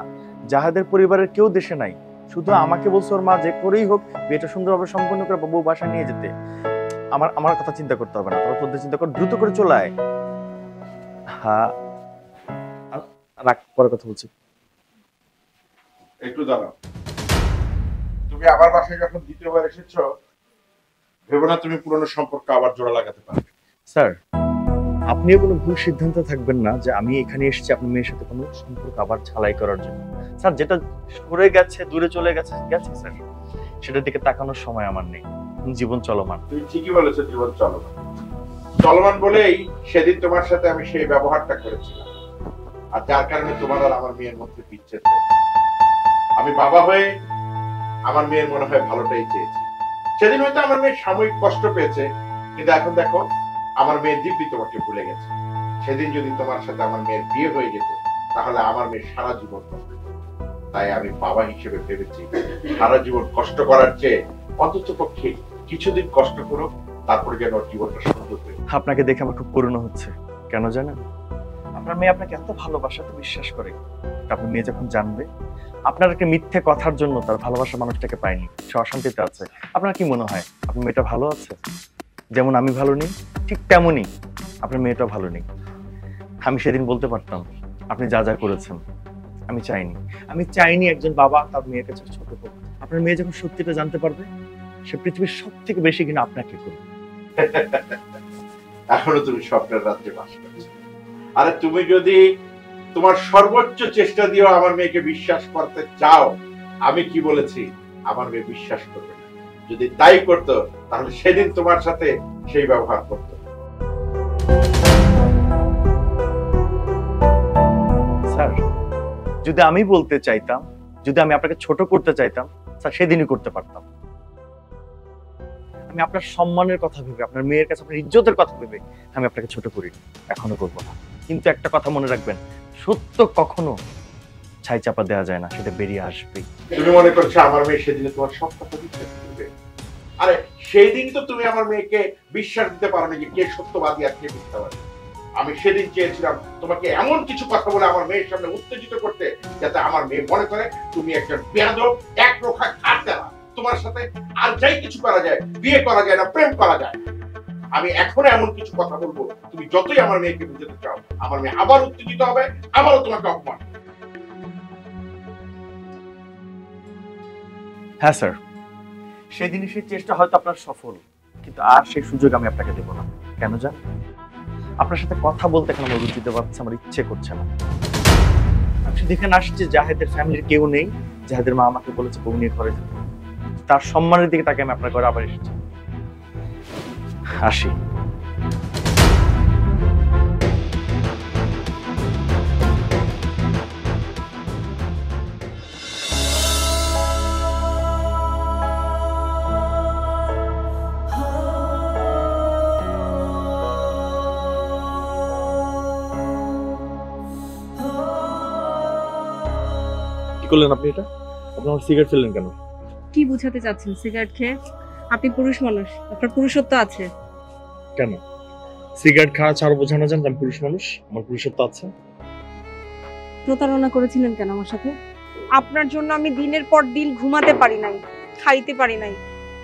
জাহেদের পরিবারের কেউ দেশে নাই, শুধু আমাকে বলছে ওর মা যে করেই হোক বিয়েটা সুন্দরভাবে সম্পন্ন করে বউ বাসায় নিয়ে যেতে। আমার কথা চিন্তা করতে হবে না, তোরা তোদের চিন্তা কর, দ্রুত করে চলে আয়। হ্যাঁ, রাখ, পরে কথা বলছি। একটু দাঁড়াও। তুমি আবার বাসায় যখন দ্বিতীয়বার এসেছো, ভেবো না তুমি পুরনো সম্পর্ক আবার জোড়া লাগাতে পারবে। স্যার, আপনিও কোনো ভুল সিদ্ধান্ত থাকবেন না যে আমি এখানে এসেছি আপনার মেয়ের সাথে কোনো সম্পর্ক আবার ঝালাই করার জন্য। স্যার, যেটা সরে গেছে, দূরে চলে গেছে গেছে স্যার, সেটার দিকে তাকানোর সময় আমার নেই। জীবন চলমান। তুমি ঠিকই বলেছো, জীবন চলমান। চলমান বলেই সেদিন তোমার সাথে আমি সেই ব্যবহারটা করেছিলাম, আর যার কারণে তোমার আর আমার মেয়ের মধ্যে বিচ্ছেদ হয়েছে। আমি বাবা হয়ে আমার মেয়ের মনে হয় ভালোটাই চেয়েছি। সেদিন হয়তো আমার মেয়ে সাময়িক কষ্ট পেয়েছে, কিন্তু এখন দেখো আমার মেয়ে দিব্যি তোমাকে ভুলে গেছে। সেদিন যদি তোমার সাথে আমার মেয়ের বিয়ে হয়ে যেত, তাহলে আমার মেয়ে সারা জীবন কষ্ট করত। তাই আমি বাবা হিসেবে ভেবেছি সারা জীবন কষ্ট করার চেয়ে অন্তত পক্ষে কিছুদিন কষ্ট করো, তারপরে যেন জীবনটা সুন্দর হয়ে। আপনাকে দেখে আমার খুব করুণা হচ্ছে। কেন জানেন? আপনার মেয়ে আপনাকে এত ভালোবাসা, তো বিশ্বাস করে। আপনার মেয়ে যখন জানবে আপনার একটা মিথ্যে কথার জন্য তার ভালোবাসা মানুষটাকে পায়নি, সে অশান্তিতে আছে, আপনার কি মনে হয় আপনার মেয়েটা ভালো আছে? যেমন আমি ভালো নেই, ঠিক তেমনই আপনার মেয়েটা ভালো নেই। আমি সেদিন বলতে পারতাম আপনি যা যা করেছেন। আমি চাইনি একজন বাবা তার মেয়ের কাছে ছোট হোক। আপনার মেয়ে যখন সত্যিটা জানতে পারবে, সে পৃথিবীর সব থেকে বেশি কিনা আপনাকে করবে। এখনো তুমি স্বপ্নের রাজ্যে বাস করছো। আরে তুমি যদি তোমার সর্বোচ্চ চেষ্টা দিয়েও আমার মেয়েকে বিশ্বাস করতে চাও, আমি কি বলেছি, আমার মেয়ে বিশ্বাস করবে না। যদি তাই করতো তাহলে সেদিন তোমার সাথে সেই ব্যবহার করতো। স্যার, যদি আমি বলতে চাইতাম, যদি আমি আপনাকে ছোট করতে চাইতাম, স্যার সেদিনই করতে পারতাম। আমি আপনার সম্মানের কথা ভেবে, আপনার মেয়ের কাছে আপনার ইজ্জতের কথা ভেবে আমি আপনাকে ছোট করি, এখনো করবো না। কিন্তু একটা কথা মনে রাখবেন, সত্য কখনো ছাই চাপা দেওয়া যায় না, সেটা বেরিয়ে আসবেই। তুমি মনে করছো আমার মেয়ে সেদিনে তোমার সব কথা বিশ্বাস করবে? আরে সেই দিন তো তুমি আমার মেয়েকে বিশ্বাস দিতে পারো না যে কে সত্যবাদী আর কে মিথ্যাবাদী। আমি সেদিন চেয়েছিলাম তোমাকে এমন কিছু কথা বলে আমার মেয়ের সামনে উত্তেজিত করতে, যাতে আমার মেয়ে মনে করে তুমি একজন বেয়াদব, একরোখা খাট্টারা। তোমার সাথে আর যাই কিছু করা যায়, বিয়ে করা যায় না, প্রেম করা যায়। আমি এখনো এমন কিছু কথা বলবো, তুমি যতই আমার মেয়েকে বুঝাতে চাও, আমার মেয়ে আবার উত্তেজিত হবে, আবারও তোমাকে অপমান। হ্যাঁ স্যার, সেদিনই সেই চেষ্টা হয়তো আপনার সফল, কিন্তু আর সেই সুযোগ আমি আপনাকে দেবো না। কেন জান? আপনার সাথে কথা বলতে এখন আমার রুচিতে পারছে, আমার ইচ্ছে করছে না। আমি দেখে আসছি জাহেদের ফ্যামিলির কেউ নেই। জাহেদের মা আমাকে বলেছে বউ নিয়ে ঘরে যেতে, তার সম্মানের দিকে তাকে আমি আপনার ঘরে আবার এসেছি। আসি। কি করলেন আপনি? এটা আপনি আমার সিগারেট ফেললেন কেন? কি বুঝাতে চাচ্ছেন সিগারেট খেয়ে? আপনি পুরুষ মানুষ, আপনার পুরুষত্ব আছে। কেন সিগারেট খাওয়া ছাড়া বোঝানো যান আমি পুরুষ মানুষ, আমার পুরুষত্ব আছে? প্রতারণা করেছিলেন কেন আমার সাথে? আপনার জন্য আমি দিনের পর দিন ঘুমাতে পারি নাই, খাইতে পারি নাই।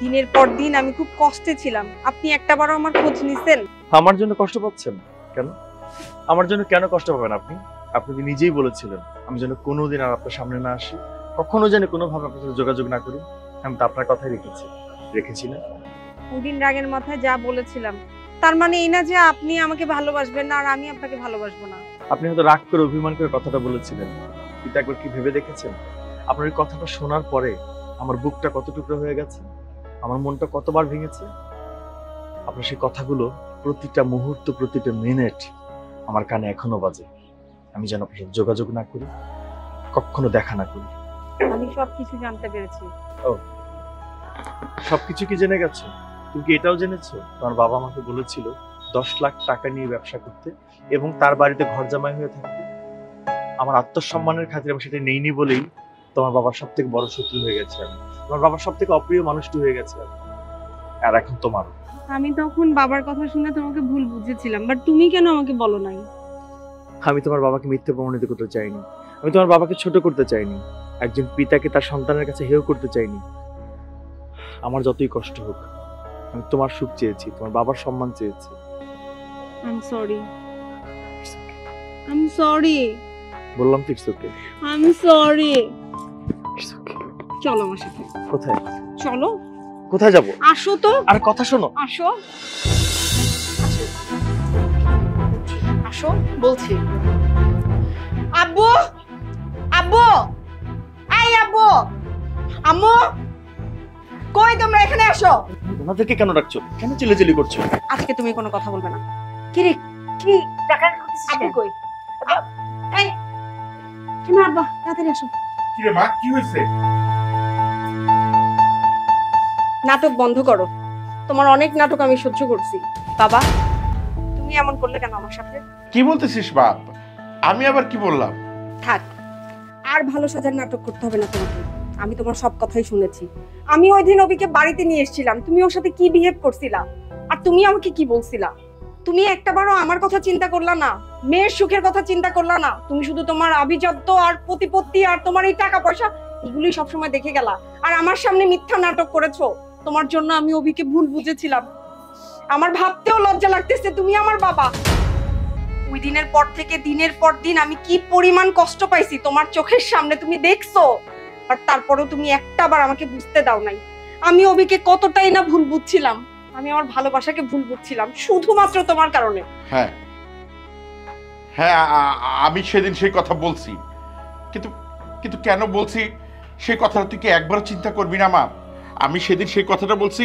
দিনের পর দিন আমি খুব কষ্টে ছিলাম। আপনি একটাবারও আমার খোঁজ নিছেন? আমার জন্য কষ্ট পাচ্ছেন কেন? আমার জন্য কেন কষ্ট পাবেন আপনি? আপনি তো নিজেই বলেছিলেন আমি যেন কোনোদিন আর আপনার সামনে না আসি, কখনো যেন কোনোভাবে আপনার সাথে যোগাযোগ না করি। আমি তো আপনার কথাই রেখেছি না? ওদিন রাগের মাথায় যা বলেছিলাম তার মানে এই না যে আপনি আমাকে ভালোবাসবেন না আর আমি আপনাকে ভালোবাসবো না। আপনি হয়তো রাগ করে অভিমান করে কথাটা বলেছিলেন, কিন্তু একবার কি ভেবে দেখেছেন আপনার এই কথাটা শোনার পরে আমার বুকটা কত টুকরো হয়ে গেছে, আমার মনটা কতবার ভেঙেছে। আপনার সেই কথাগুলো প্রতিটা মুহূর্ত, প্রতিটা মিনিট আমার কানে এখনো বাজে। আমি যেন আপনার সাথে যোগাযোগ না করি, কখনো দেখা না করি। আমি সবকিছু জানতে পেরেছি। ও, সবকিছু কি জেনে গেছো? তুমি কি এটাও জেনেছো তোমার বাবা আমাকে বলেছিল 10 লাখ টাকা নিয়ে ব্যবসা করতে এবং তার বাড়িতে ঘর জামাই হয়ে থাকতে? আমার আত্মসম্মানের খাতিরে আমি সেটা নেইনি বলেই তোমার বাবার সব থেকে বড় শত্রু হয়ে গেছে আমি, তোমার বাবার সব থেকে অপ্রিয় মানুষটি হয়ে গেছে আমি। আর এখন তোমার। আমি তখন বাবার কথা শুনে তোমাকে ভুল বুঝেছিলাম, বাট তুমি কেন আমাকে বলো নাই? আমি তোমার বাবাকে মিথ্যে প্রমাণিত করতে চাইনি, আমি তোমার বাবাকে ছোট করতে চাইনি, একজন পিতাকে তার সন্তানের কাছে হেয় করতে চাইনি। আমার যতই কষ্ট হোক আমি তোমার সুখ চেয়েছি, তোমার বাবার সম্মান চেয়েছি। I am sorry, I am sorry, বললাম তো it's okay. I am sorry. চলো আমার সাথে। কোথায়? চলো। কোথায় যাব? আসো তো। আর কথা শোনো। আসো, আসো বলছি। আব্বু, আব্বু, এই আব্বু, আম্মু, কই তোমরা? এখানে আসো। ওনাদেরকে কেন ডাকছো? কেন চিল্লাচিল্লি করছো? আজকে তুমি কোনো কথা বলবে না। কি রে, কি টাকা করতেছিস? আব্বু কই? এই তুমি আব্বা তাড়াতাড়ি আসো। কি রে মা, কি হয়েছে? নাটক বন্ধ করো। তোমার অনেক নাটক আমি সহ্য করছি। বাবা, তুমি এমন করলে কেন আমার সাথে? কি বলতেছিস বাপ? আমি আবার কি বললাম? থাক, আর ভালো সাজার নাটক করতে হবে না তোমাকে। আমি তোমার সব কথাই শুনেছি। আমি ওই দিন অবিকে বাড়িতে নিয়ে এসেছিলাম, তুমি ওর সাথে কি বিহেভ করছিলা, আর তুমি আমাকে কি বলছিলা। তুমি একটাবারও আমার কথা চিন্তা করলা না, মেয়ের সুখের কথা চিন্তা করলা না। তুমি শুধু তোমার আভিজাত্য আর প্রতিপত্তি আর তোমার এই টাকা পয়সা এগুলি সবসময় দেখে গেলা, আর আমার সামনে মিথ্যা নাটক করেছো। তোমার জন্য আমি অভিকে ভুল বুঝেছিলাম। আমার ভাবতেও লজ্জা লাগতেছে তুমি আমার বাবা। ওই দিনের পর থেকে দিনের পর দিন আমি কি পরিমাণ কষ্ট পাইছি তোমার চোখের সামনে তুমি দেখছো, আর তারপরেও তুমি একটাবার আমাকে বুঝতে দাও নাই আমি অভিকে কতটাই না ভুল বুঝছিলাম। আমি আমার ভালোবাসাকে ভুল বুঝছিলাম শুধুমাত্র তোমার কারণে। হ্যাঁ হ্যাঁ, আমি সেদিন সেই কথা বলছি, কিন্তু কিন্তু কেন বলছি সেই কথাটা তুই কি একবারও চিন্তা করবি না মা? আমি সেদিন সেই কথাটা বলছি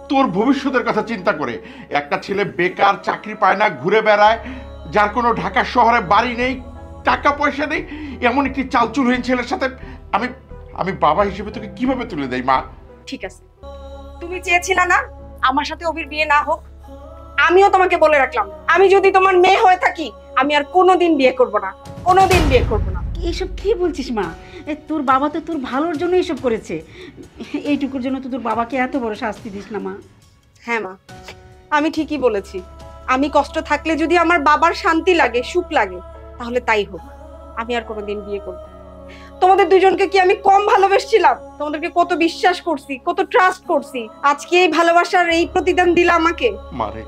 তোর ভবিষ্যতের কথা চিন্তা করে। একটা ছেলে বেকার, চাকরি পায় না, ঘুরে বেড়ায়, যার কোনো ঢাকা শহরে বাড়ি নেই, টাকা পয়সা নেই, এমন একটি চালচুলহীন ছেলের সাথে আমি আমি বাবা হিসেবে তোকে কিভাবে তুলে দেই মা? ঠিক আছে, তুমি চেয়েছিলে না আমার সাথে অভির বিয়ে না হোক? আমিও তোমাকে বলে রাখলাম, আমি যদি তোমার মেয়ে হয়ে থাকি আমি আর কোনোদিন বিয়ে করব না, কোনোদিন বিয়ে করব না। এইসব কি বলছিস মা? তোর বাবা তো তোর ভালোর জন্য এইসব করেছে। এইটুকুর জন্য তো তোর বাবাকে এত বড় শাস্তি দিস না মা। হ্যাঁ মা, আমি ঠিকই বলেছি। আমি কষ্ট থাকলে যদি আমার বাবার শান্তি লাগে, সুখ লাগে, তাহলে তাই হোক। আমি আর কোনোদিন বিয়ে করব না। তোমাদের দুজনকে কি আমি কম ভালোবেসেছিলাম? তোমাদেরকে কত বিশ্বাস করছি, কত ট্রাস্ট করছি, আজকে এই ভালোবাসার এই প্রতিদান দিলা আমাকে। মারে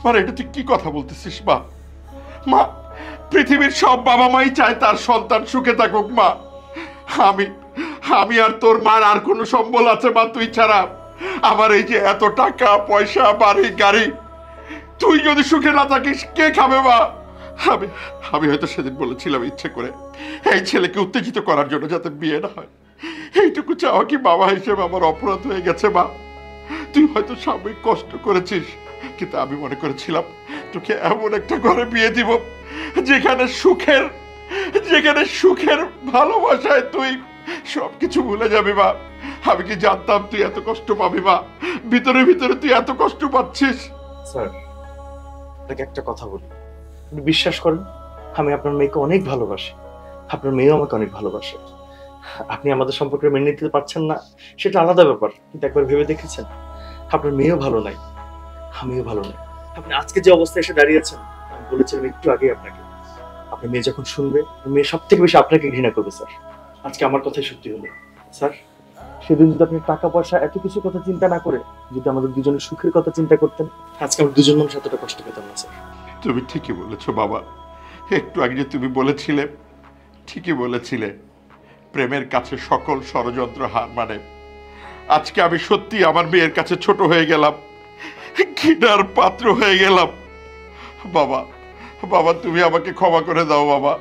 মারে, এটা তুই কি কথা বলতেছিস মা? মা, পৃথিবীর সব বাবা মাই চায় তার সন্তান সুখে থাকুক মা। আমি আর তোর মার আর কোনো সম্বল আছে মা তুই ছাড়া? আমার এই যে এত টাকা পয়সা, বাড়ি গাড়ি, তুই যদি সুখে না থাকিস কে খাবে মা? আমি হয়তো সেদিন বলেছিলাম ইচ্ছে করে এই ছেলেকে উত্তেজিত করার জন্য যাতে বিয়ে না হয়। এইটুকু চাওয়া কি বাবা হিসেবে আমার অপরাধ হয়ে গেছে মা? তুই হয়তো সাময়িক কষ্ট করেছিস, কিন্তু আমি মনে করেছিলাম তোকে এমন একটা ঘরে বিয়ে দিব যেখানে সুখের ভালোবাসায় তুই সবকিছু ভুলে যাবি মা। আমি কি জানতাম তুই এত কষ্ট পাবি মা? ভিতরে ভিতরে তুই এত কষ্ট পাচ্ছিস। স্যার, আপনাকে একটা কথা বলি, আপনি বিশ্বাস করেন আমি আপনার মেয়েকে অনেক ভালোবাসি, আপনার মেয়েও আমাকে অনেক ভালোবাসে। আপনি আমাদের সম্পর্কে মেনে নিতে পারছেন না সেটা আলাদা ব্যাপার, কিন্তু একবার ভেবে দেখেছেন আপনার মেয়েও ভালো নাই, আমিও ভালো নাই। আপনি আজকে যে অবস্থায় এসে দাঁড়িয়েছেন, আমি বলেছিলাম একটু আগে আপনাকে, আপনার মেয়ে যখন শুনবে মেয়ে সব থেকে বেশি আপনাকে ঘৃণা করবে স্যার। আজকে আমার কথাই সত্যি হলো স্যার। সেদিন যদি আপনি টাকা পয়সা এত কিছু কথা চিন্তা না করে যদি আমাদের দুজনের সুখের কথা চিন্তা করতেন, আজকে আমরা দুজন মানুষ এতটা কষ্ট পেতাম না স্যার। তুমি ঠিকই বলেছো বাবা, একটু আগে যে তুমি বলেছিলে ঠিকই বলেছিলে, প্রেমের কাছে সকল ষড়যন্ত্র হার মানে। আজকে আমি সত্যি আমার মেয়ের কাছে ছোট হয়ে গেলাম, ঘৃণার পাত্র হয়ে গেলাম। বাবা বাবা, তুমি আমাকে ক্ষমা করে দাও বাবা,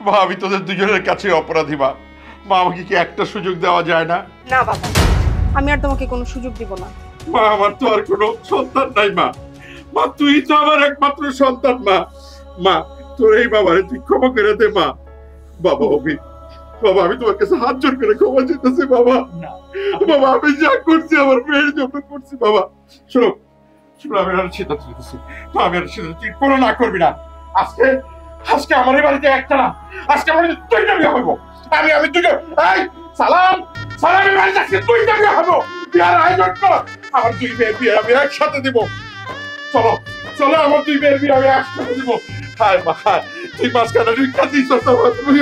মা আমি তোদের দুজনের কাছে অপরাধী মা। মা আমাকে কি একটা সুযোগ দেওয়া যায় না? না বাবা, আমি আর তোমাকে কোনো সুযোগ দিব না। মা আমার তো আর কোনো সন্তান নাই মা। মা তুই তো আমার একমাত্র সন্তান মা। মা তোর এই বাবারে তুই ক্ষমা করে দে মা। বাবা অভি, বাবা আমি তোমার কাছে হাত জোর করে ক্ষমা চাইতেছি বাবা। বাবা আমি যা করছি আমার মেয়ের জন্য করছি বাবা। শোনো শোনো, আমি আর সিদ্ধান্ত নিতেছি। আমি আর সিদ্ধান্ত, তুই কোনো না করবি না। আজকে আজকে আমার এই বাড়িতে একটা না, আজকে আমার দুইটা বিয়ে হইব। আমি দুইটা, এই সালাম সালামের বাড়িতে আজকে দুইটা বিয়ে হইব। বিয়ার আয়োজন কর, আমার দুই মেয়ের বিয়ে আমি একসাথে দিব। চলো চলো, আমার দুই মেয়ের বিয়ে আমি একসাথে দিব। হায় মা, তুই মাঝখানে রিক্সা দিস, তুই